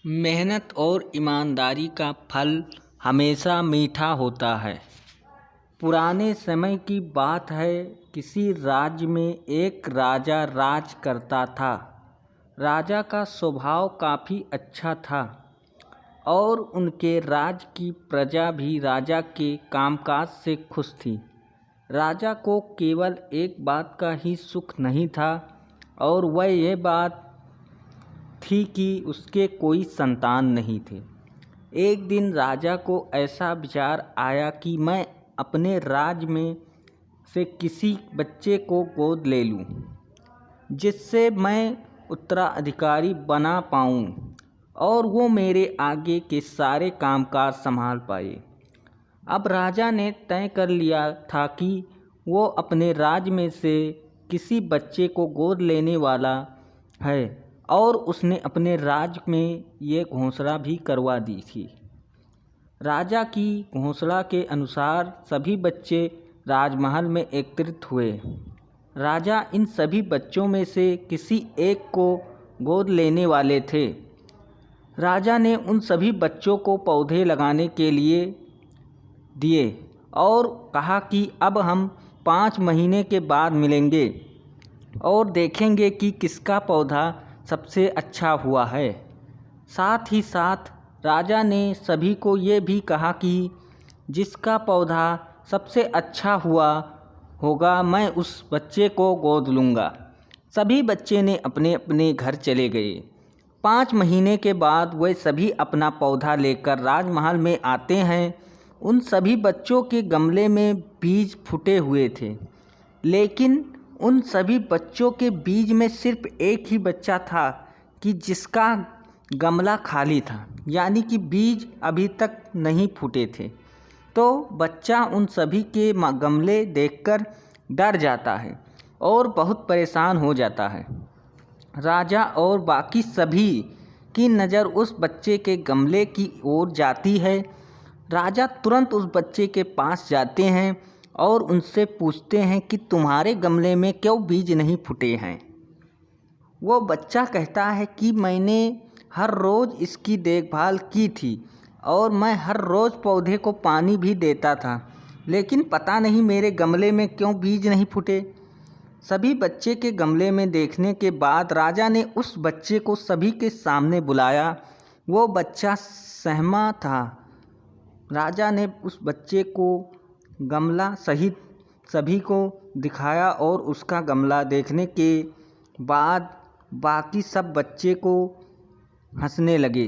मेहनत और ईमानदारी का फल हमेशा मीठा होता है। पुराने समय की बात है, किसी राज्य में एक राजा राज करता था। राजा का स्वभाव काफ़ी अच्छा था और उनके राज्य की प्रजा भी राजा के कामकाज से खुश थी। राजा को केवल एक बात का ही सुख नहीं था और वह यह बात थी कि उसके कोई संतान नहीं थे। एक दिन राजा को ऐसा विचार आया कि मैं अपने राज्य में से किसी बच्चे को गोद ले लूं, जिससे मैं उत्तराधिकारी बना पाऊं और वो मेरे आगे के सारे कामकाज संभाल पाए। अब राजा ने तय कर लिया था कि वो अपने राज्य में से किसी बच्चे को गोद लेने वाला है और उसने अपने राज्य में ये घोषणा भी करवा दी थी। राजा की घोषणा के अनुसार सभी बच्चे राजमहल में एकत्रित हुए। राजा इन सभी बच्चों में से किसी एक को गोद लेने वाले थे। राजा ने उन सभी बच्चों को पौधे लगाने के लिए दिए और कहा कि अब हम 5 महीने के बाद मिलेंगे और देखेंगे कि किसका पौधा सबसे अच्छा हुआ है। साथ ही साथ राजा ने सभी को ये भी कहा कि जिसका पौधा सबसे अच्छा हुआ होगा, मैं उस बच्चे को गोद लूँगा। सभी बच्चे ने अपने अपने घर चले गए। 5 महीने के बाद वे सभी अपना पौधा लेकर राजमहल में आते हैं। उन सभी बच्चों के गमले में बीज फूटे हुए थे, लेकिन उन सभी बच्चों के बीज में सिर्फ एक ही बच्चा था कि जिसका गमला खाली था, यानी कि बीज अभी तक नहीं फूटे थे। तो बच्चा उन सभी के गमले देखकर डर जाता है और बहुत परेशान हो जाता है। राजा और बाकी सभी की नज़र उस बच्चे के गमले की ओर जाती है। राजा तुरंत उस बच्चे के पास जाते हैं और उनसे पूछते हैं कि तुम्हारे गमले में क्यों बीज नहीं फूटे हैं। वो बच्चा कहता है कि मैंने हर रोज़ इसकी देखभाल की थी और मैं हर रोज़ पौधे को पानी भी देता था, लेकिन पता नहीं मेरे गमले में क्यों बीज नहीं फूटे। सभी बच्चे के गमले में देखने के बाद राजा ने उस बच्चे को सभी के सामने बुलाया। वो बच्चा सहमा था। राजा ने उस बच्चे को गमला सहित सभी को दिखाया और उसका गमला देखने के बाद बाकी सब बच्चे को हंसने लगे।